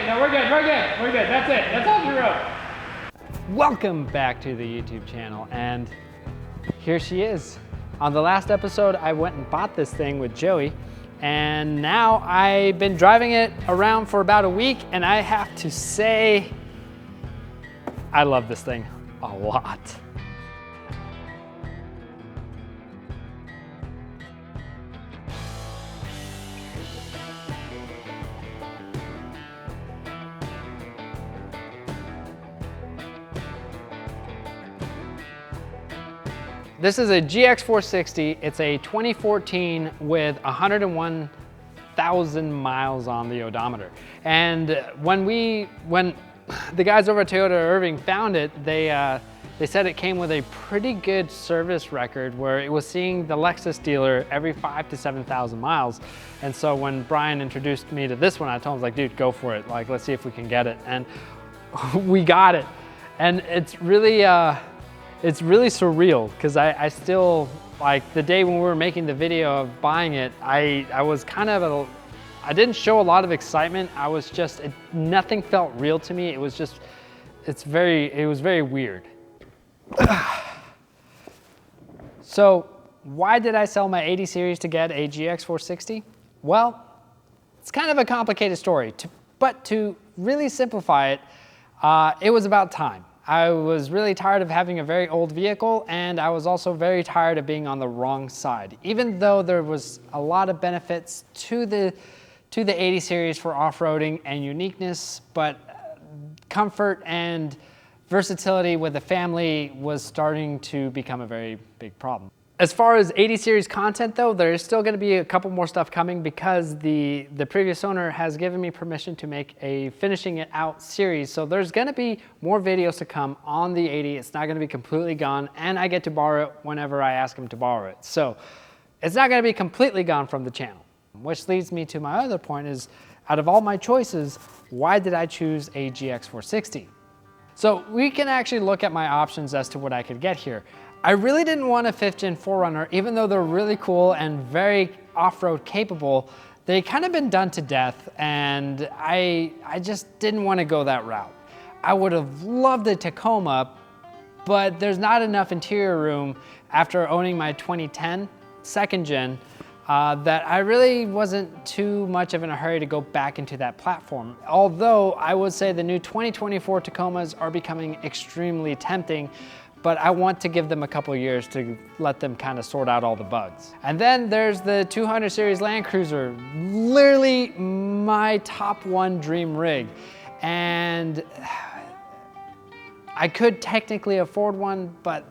Okay, no, we're good, we're good, we're good. That's it, that's all you wrote. Welcome back to the YouTube channel, and here she is. On the last episode, I went and bought this thing with Joey, and now I've been driving it around for about a week, and I have to say, I love this thing a lot. This is a GX460. It's a 2014 with 101,000 miles on the odometer. And when the guys over at Toyota Irving found it, they said it came with a pretty good service record where it was seeing the Lexus dealer every 5,000 to 7,000 miles. And so when Brian introduced me to this one, I told him, like, dude, go for it. Like, let's see if we can get it. And we got it. And it's really surreal because I still, like, the day when we were making the video of buying it, I was kind of I didn't show a lot of excitement. I was just, nothing felt real to me. It was just, it was very weird. So why did I sell my 80 series to get a GX460? Well, it's kind of a complicated story, but to really simplify it, it was about time. I was really tired of having a very old vehicle, and I was also very tired of being on the wrong side. Even though there was a lot of benefits to the 80 series for off-roading and uniqueness, but comfort and versatility with the family was starting to become a very big problem. As far as 80 series content though, there's still gonna be a couple more stuff coming because the previous owner has given me permission to make a finishing it out series. So there's gonna be more videos to come on the 80. It's not gonna be completely gone, and I get to borrow it whenever I ask him to borrow it. So it's not gonna be completely gone from the channel, which leads me to my other point is, out of all my choices, why did I choose a GX460? So we can actually look at my options as to what I could get here. I really didn't want a 5th gen 4Runner, even though they're really cool and very off-road capable. They kind of been done to death, and I just didn't want to go that route. I would have loved a Tacoma, but there's not enough interior room after owning my 2010 2nd gen that I really wasn't too much of in a hurry to go back into that platform. Although I would say the new 2024 Tacomas are becoming extremely tempting, but I want to give them a couple years to let them kind of sort out all the bugs. And then there's the 200 series Land Cruiser, literally my top one dream rig. And I could technically afford one, but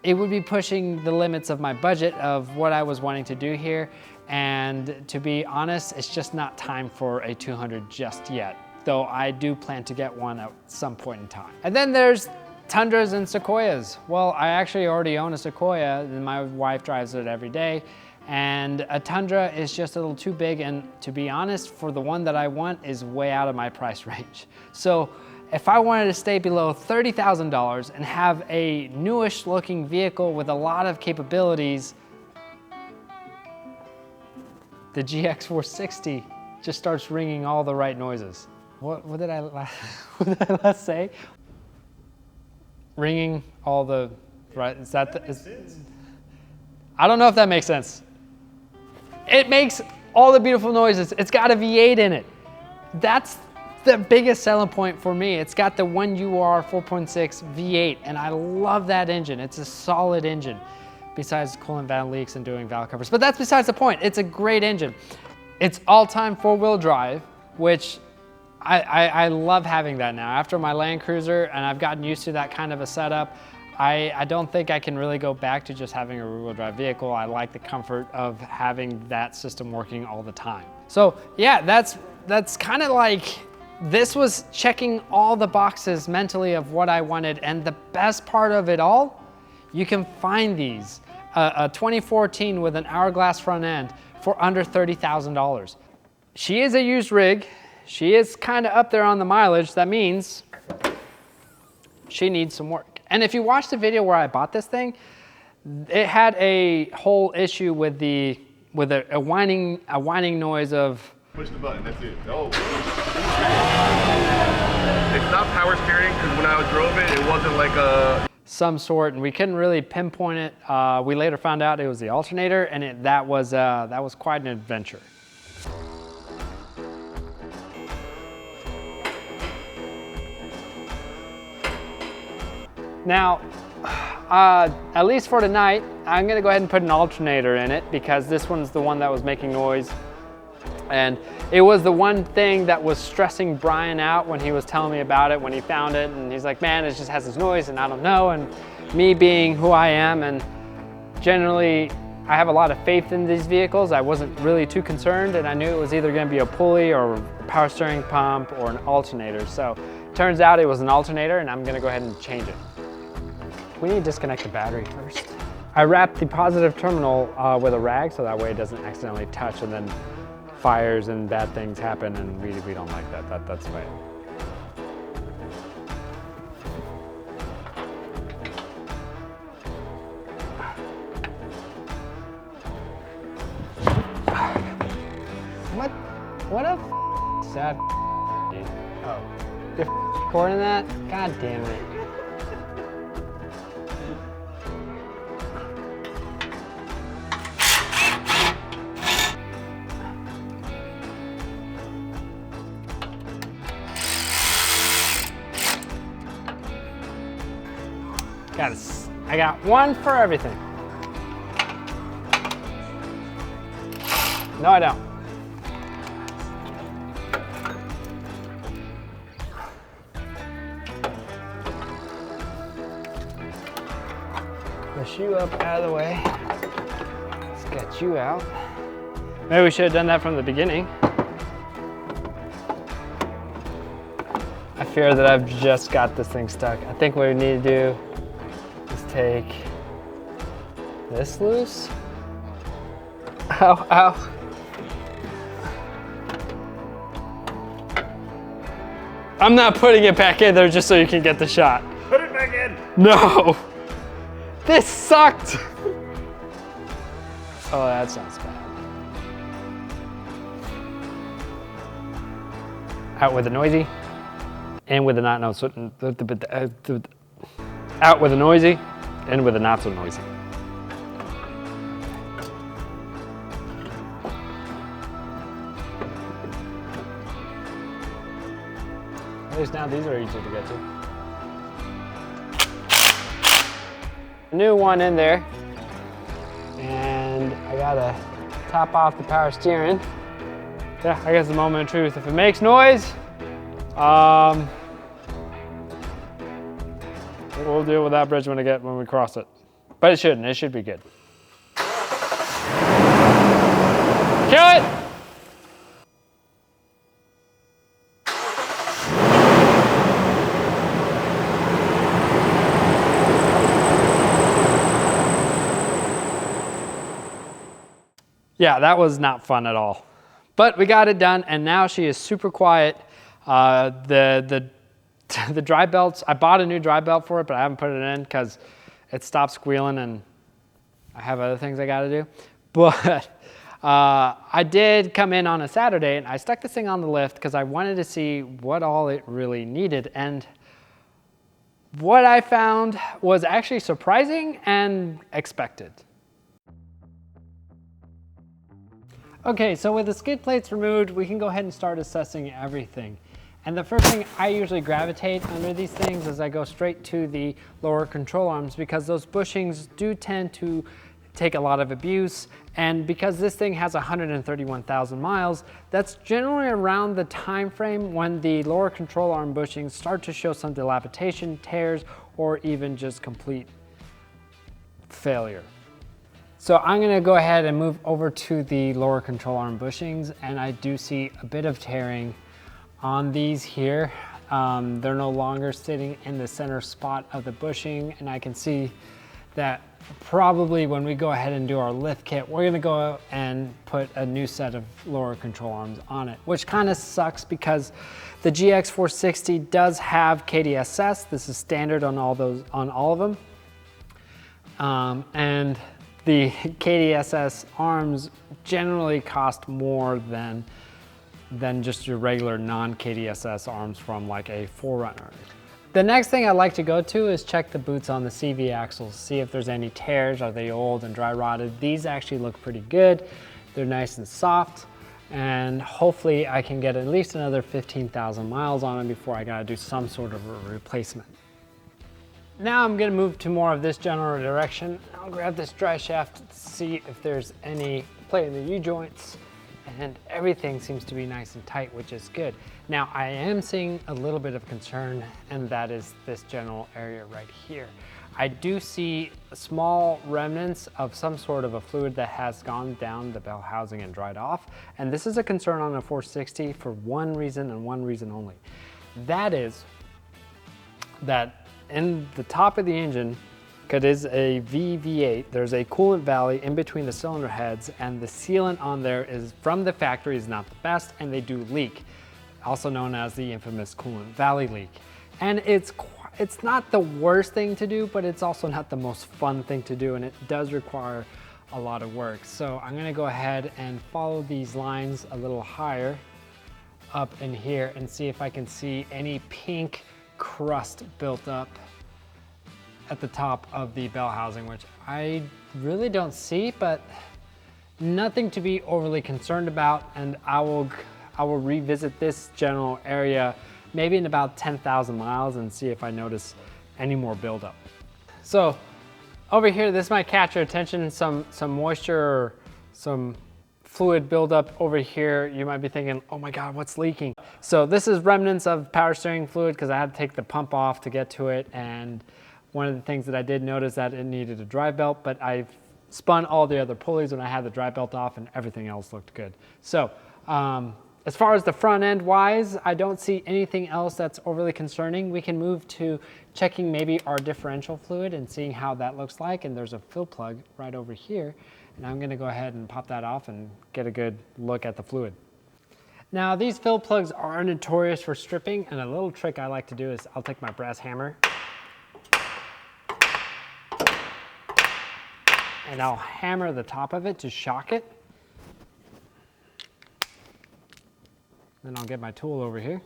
it would be pushing the limits of my budget of what I was wanting to do here. And to be honest, it's just not time for a 200 just yet, though I do plan to get one at some point in time. And then there's Tundras and Sequoias. Well, I actually already own a Sequoia, and my wife drives it every day. And a Tundra is just a little too big, and to be honest, for the one that I want is way out of my price range. So if I wanted to stay below $30,000 and have a newish looking vehicle with a lot of capabilities, the GX460 just starts ringing all the right noises. What did I last say? Ringing all the right, is that I don't know if that makes sense. It makes all the beautiful noises. It's got a V8 in it. That's the biggest selling point for me. It's got the 1UR 4.6 V8, and I love that engine. It's a solid engine, besides coolant valve leaks and doing valve covers. But that's besides the point. It's a great engine. It's all-time 4-wheel drive, which I love having that now. After my Land Cruiser, and I've gotten used to that kind of a setup, I don't think I can really go back to just having a rear-wheel drive vehicle. I like the comfort of having that system working all the time. So yeah, that's kind of like, this was checking all the boxes mentally of what I wanted, and the best part of it all, you can find these. A 2014 with an hourglass front end for under $30,000. She is a used rig. She is kind of up there on the mileage. That means she needs some work. And if you watch the video where I bought this thing, it had a whole issue with a whining noise of Push the button, that's it. Oh. It's not power steering because when I drove it, it wasn't like a... Some sort, and we couldn't really pinpoint it. We later found out it was the alternator, and that was quite an adventure. Now, at least for tonight, I'm gonna go ahead and put an alternator in it because this one's the one that was making noise. And it was the one thing that was stressing Brian out when he was telling me about it, when he found it. And he's like, man, it just has this noise and I don't know. And me being who I am, and generally I have a lot of faith in these vehicles, I wasn't really too concerned, and I knew it was either gonna be a pulley or a power steering pump or an alternator. So turns out it was an alternator, and I'm gonna go ahead and change it. We need to disconnect the battery first. I wrapped the positive terminal with a rag so that way it doesn't accidentally touch, and then fires and bad things happen, and we don't like that. That's bad. What a sad dude. Oh, you're recording that? God damn it. I got one for everything. No, I don't. Push you up out of the way. Let's get you out. Maybe we should have done that from the beginning. I fear that I've just got this thing stuck. I think what we need to do is take this loose. Ow, ow. I'm not putting it back in there just so you can get the shot. Put it back in! No! This sucked! Oh, that sounds bad. Out with the noisy, in with the not so out with the noisy, in with the not so noisy. At least now these are easy to get to. New one in there, and I gotta top off the power steering. Yeah, I guess the moment of truth. If it makes noise, we'll deal with that bridge when we cross it. But it shouldn't. It should be good. Kill it! Yeah, that was not fun at all. But we got it done, and now she is super quiet. The dry belts, I bought a new dry belt for it, but I haven't put it in because it stopped squealing and I have other things I gotta do. But I did come in on a Saturday and I stuck this thing on the lift because I wanted to see what all it really needed. And what I found was actually surprising and expected. Okay, so with the skid plates removed, we can go ahead and start assessing everything. And the first thing I usually gravitate under these things is I go straight to the lower control arms because those bushings do tend to take a lot of abuse. And because this thing has 131,000 miles, that's generally around the time frame when the lower control arm bushings start to show some dilapidation, tears, or even just complete failure. So I'm gonna go ahead and move over to the lower control arm bushings, and I do see a bit of tearing on these here. They're no longer sitting in the center spot of the bushing, and I can see that probably when we go ahead and do our lift kit, we're gonna go and put a new set of lower control arms on it, which kind of sucks because the GX460 does have KDSS. This is standard on all of them. And the KDSS arms generally cost more than than just your regular non-KDSS arms from like a 4Runner. The next thing I like to go to is check the boots on the CV axles, see if there's any tears, are they old and dry rotted. These actually look pretty good. They're nice and soft, and hopefully I can get at least another 15,000 miles on them before I gotta do some sort of a replacement. Now I'm gonna move to more of this general direction. I'll grab this dry shaft to see if there's any play in the U-joints, and everything seems to be nice and tight, which is good. Now I am seeing a little bit of concern, and that is this general area right here. I do see small remnants of some sort of a fluid that has gone down the bell housing and dried off. And this is a concern on a 460 for one reason and one reason only. That is that in the top of the engine, because it is a V8, there's a coolant valley in between the cylinder heads, and the sealant on there is from the factory is not the best, and they do leak, also known as the infamous coolant valley leak. And it's not the worst thing to do, but it's also not the most fun thing to do, and it does require a lot of work. So I'm gonna go ahead and follow these lines a little higher up in here and see if I can see any pink crust built up at the top of the bell housing, which I really don't see, but nothing to be overly concerned about. And I will revisit this general area maybe in about 10,000 miles and see if I notice any more buildup. So over here, this might catch your attention, some moisture or some fluid buildup over here. You might be thinking, oh my God, what's leaking? So this is remnants of power steering fluid because I had to take the pump off to get to it. And one of the things that I did notice that it needed a drive belt, but I spun all the other pulleys when I had the drive belt off and everything else looked good. So as far as the front end wise, I don't see anything else that's overly concerning. We can move to checking maybe our differential fluid and seeing how that looks like. And there's a fill plug right over here. And I'm gonna go ahead and pop that off and get a good look at the fluid. Now these fill plugs are notorious for stripping, and a little trick I like to do is I'll take my brass hammer and I'll hammer the top of it to shock it. Then I'll get my tool over here.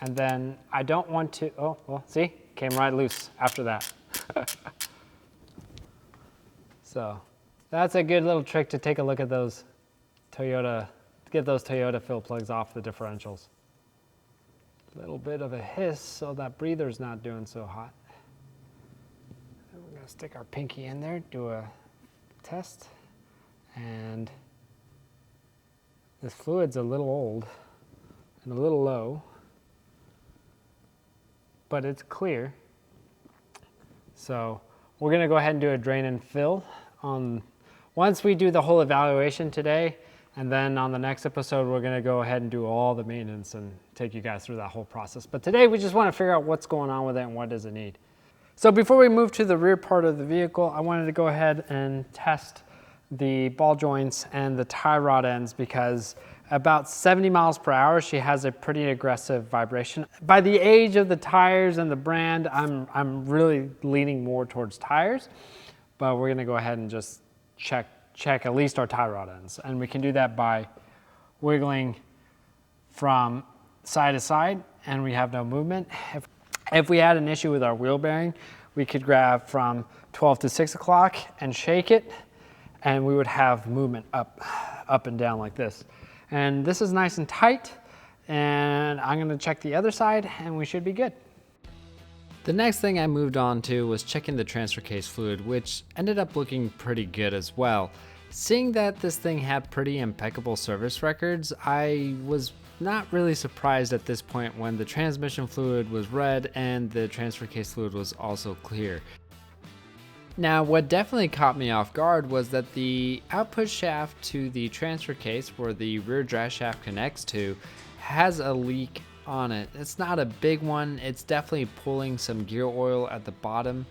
And then I don't want to, oh, well, see, came right loose after that. So that's a good little trick to take a look at those Toyota, get those Toyota fill plugs off the differentials. A little bit of a hiss so that breather's not doing so hot. And we're gonna stick our pinky in there, do a test, and this fluid's a little old and a little low, but it's clear. So we're gonna go ahead and do a drain and fill once we do the whole evaluation today, and then on the next episode, we're gonna go ahead and do all the maintenance and take you guys through that whole process. But today we just wanna figure out what's going on with it and what does it need. So before we move to the rear part of the vehicle, I wanted to go ahead and test the ball joints and the tie rod ends, because about 70 miles per hour, she has a pretty aggressive vibration. By the age of the tires and the brand, I'm really leaning more towards tires, but we're gonna go ahead and just check at least our tie rod ends. And we can do that by wiggling from side to side, and we have no movement. If we had an issue with our wheel bearing, we could grab from 12 to 6 o'clock and shake it, and we would have movement up and down like this. And this is nice and tight, and I'm gonna check the other side and we should be good. The next thing I moved on to was checking the transfer case fluid, which ended up looking pretty good as well. Seeing that this thing had pretty impeccable service records, I was not really surprised at this point when the transmission fluid was red and the transfer case fluid was also clear. Now, what definitely caught me off guard was that the output shaft to the transfer case, where the rear drive shaft connects to, has a leak on it. It's not a big one, it's definitely pulling some gear oil at the bottom,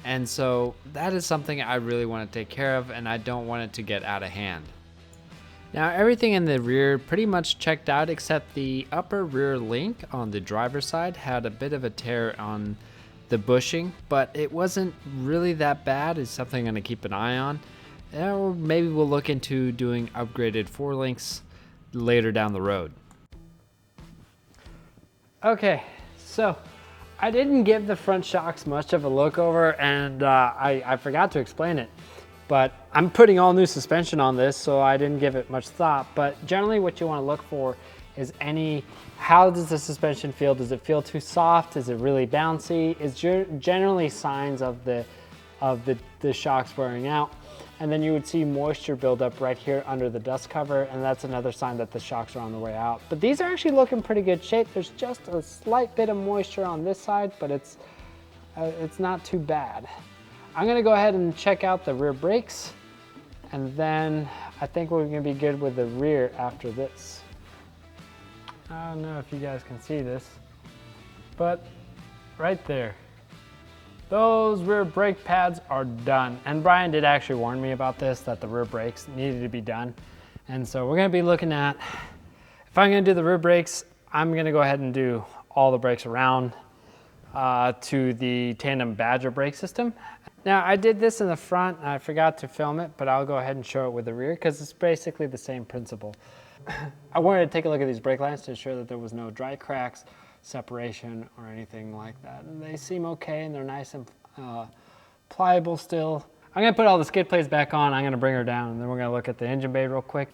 and so that is something I really want to take care of, and I don't want it to get out of hand. Now, everything in the rear pretty much checked out except the upper rear link on the driver's side had a bit of a tear on the bushing, but it wasn't really that bad. It's something I'm gonna keep an eye on. Or maybe we'll look into doing upgraded 4 links later down the road. Okay, so I didn't give the front shocks much of a look over, and I forgot to explain it, but I'm putting all new suspension on this, so I didn't give it much thought. But generally what you want to look for is how does the suspension feel? Does it feel too soft? Is it really bouncy? It's generally signs of the shocks wearing out. And then you would see moisture build up right here under the dust cover, and that's another sign that the shocks are on the way out. But these are actually looking pretty good shape. There's just a slight bit of moisture on this side, but it's not too bad. I'm gonna go ahead and check out the rear brakes, and then I think we're gonna be good with the rear after this. I don't know if you guys can see this, but right there, those rear brake pads are done. And Brian did actually warn me about this, that the rear brakes needed to be done. And so we're gonna be looking at, if I'm gonna do the rear brakes, I'm gonna go ahead and do all the brakes around to the tandem Badger brake system. Now I did this in the front and I forgot to film it, but I'll go ahead and show it with the rear because it's basically the same principle. I wanted to take a look at these brake lines to ensure that there was no dry cracks, separation, or anything like that. And they seem okay and they're nice and pliable still. I'm gonna put all the skid plates back on, I'm gonna bring her down, and then we're gonna look at the engine bay real quick.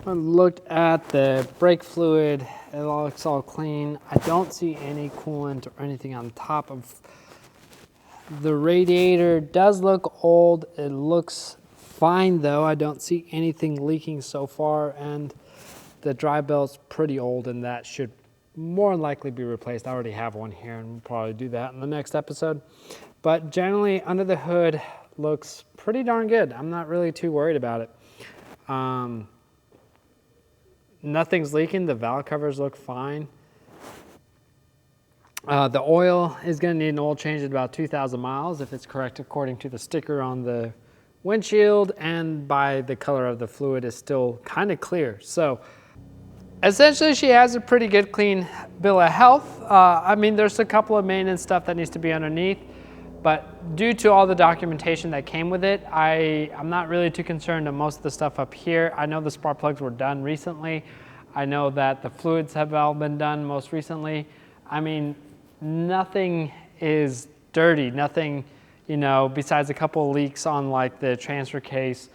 I looked at the brake fluid, it looks all clean. I don't see any coolant or anything on top of the radiator. It does look old, it looks fine though. I don't see anything leaking so far, and the dry belt's pretty old and that should more than likely be replaced. I already have one here and we'll probably do that in the next episode. But generally under the hood looks pretty darn good. I'm not really too worried about it. Nothing's leaking, the valve covers look fine. The oil is gonna need an oil change at about 2,000 miles if it's correct according to the sticker on the windshield, and by the color of the fluid is still kind of clear. So essentially she has a pretty good clean bill of health. I mean, there's a couple of maintenance stuff that needs to be underneath, but due to all the documentation that came with it, I'm not really too concerned on most of the stuff up here. I know the spark plugs were done recently. I know that the fluids have all been done most recently. I mean, nothing is dirty, nothing, you know, besides a couple of leaks on like the transfer case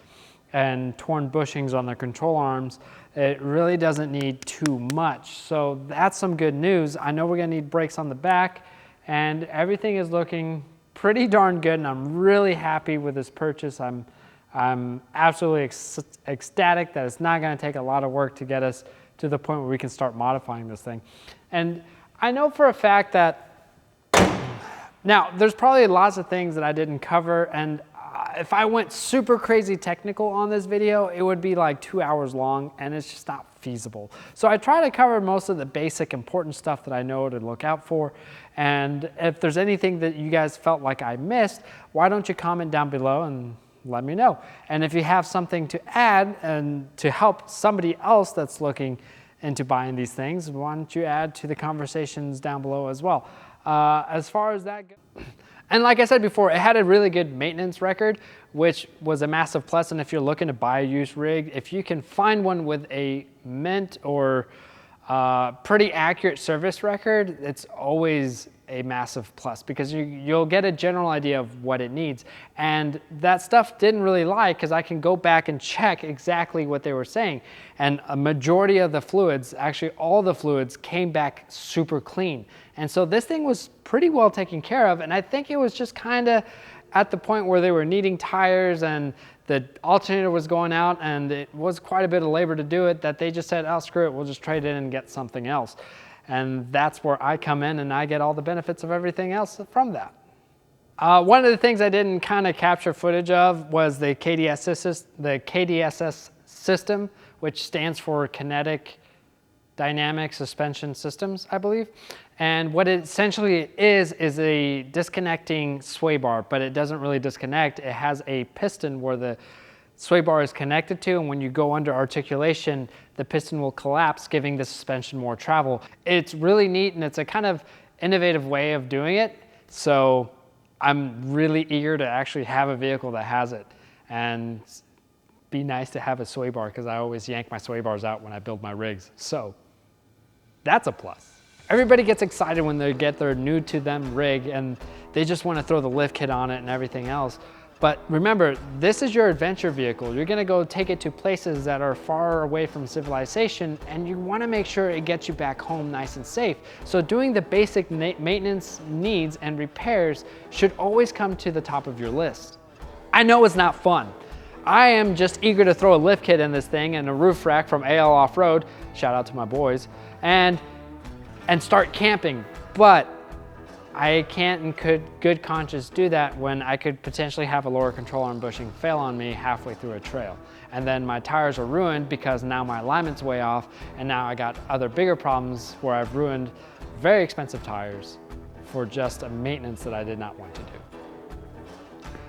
and torn bushings on the control arms. It really doesn't need too much. So that's some good news. I know we're gonna need brakes on the back, and everything is looking pretty darn good, and I'm really happy with this purchase. I'm absolutely ecstatic that it's not gonna take a lot of work to get us to the point where we can start modifying this thing. And I know for a fact that, now there's probably lots of things that I didn't cover, and if I went super crazy technical on this video, it would be like 2 hours long, and it's just not feasible. So I try to cover most of the basic important stuff that I know to look out for. And if there's anything that you guys felt like I missed, why don't you comment down below and let me know. And if you have something to add and to help somebody else that's looking into buying these things, why don't you add to the conversations down below as well. As far as that goes, and like I said before, it had a really good maintenance record, which was a massive plus. And if you're looking to buy a used rig, if you can find one with a mint or pretty accurate service record, it's always a massive plus, because you'll get a general idea of what it needs. And that stuff didn't really lie, because I can go back and check exactly what they were saying. And a majority of the fluids, actually all the fluids, came back super clean. And so this thing was pretty well taken care of, and I think it was just kind of at the point where they were needing tires and the alternator was going out, and it was quite a bit of labor to do it, that they just said, oh, screw it, we'll just trade it in and get something else. And that's where I come in, and I get all the benefits of everything else from that. One of the things I didn't kind of capture footage of was the KDSS system, which stands for Kinetic Dynamic Suspension Systems, I believe. And what it essentially is a disconnecting sway bar, but it doesn't really disconnect. It has a piston where the sway bar is connected to, and when you go under articulation, the piston will collapse, giving the suspension more travel. It's really neat, and it's a kind of innovative way of doing it. So I'm really eager to actually have a vehicle that has it, and be nice to have a sway bar because I always yank my sway bars out when I build my rigs. So that's a plus. Everybody gets excited when they get their new to them rig and they just want to throw the lift kit on it and everything else. But remember, this is your adventure vehicle. You're gonna go take it to places that are far away from civilization, and you wanna make sure it gets you back home nice and safe. So doing the basic maintenance needs and repairs should always come to the top of your list. I know it's not fun. I am just eager to throw a lift kit in this thing and a roof rack from AL Offroad, shout out to my boys, and start camping. But I can't in good conscience do that when I could potentially have a lower control arm bushing fail on me halfway through a trail. And then my tires are ruined because now my alignment's way off, and now I got other bigger problems where I've ruined very expensive tires for just a maintenance that I did not want to do.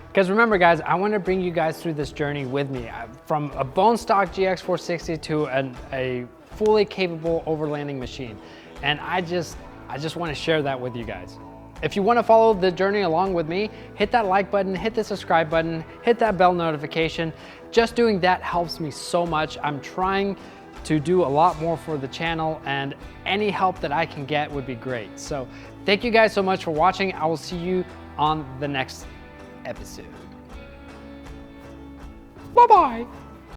Because remember guys, I want to bring you guys through this journey with me. From a bone stock GX460 to a fully capable overlanding machine. And I just want to share that with you guys. If you want to follow the journey along with me, hit that like button, hit the subscribe button, hit that bell notification. Just doing that helps me so much. I'm trying to do a lot more for the channel, and any help that I can get would be great. So thank you guys so much for watching. I will see you on the next episode. Bye-bye.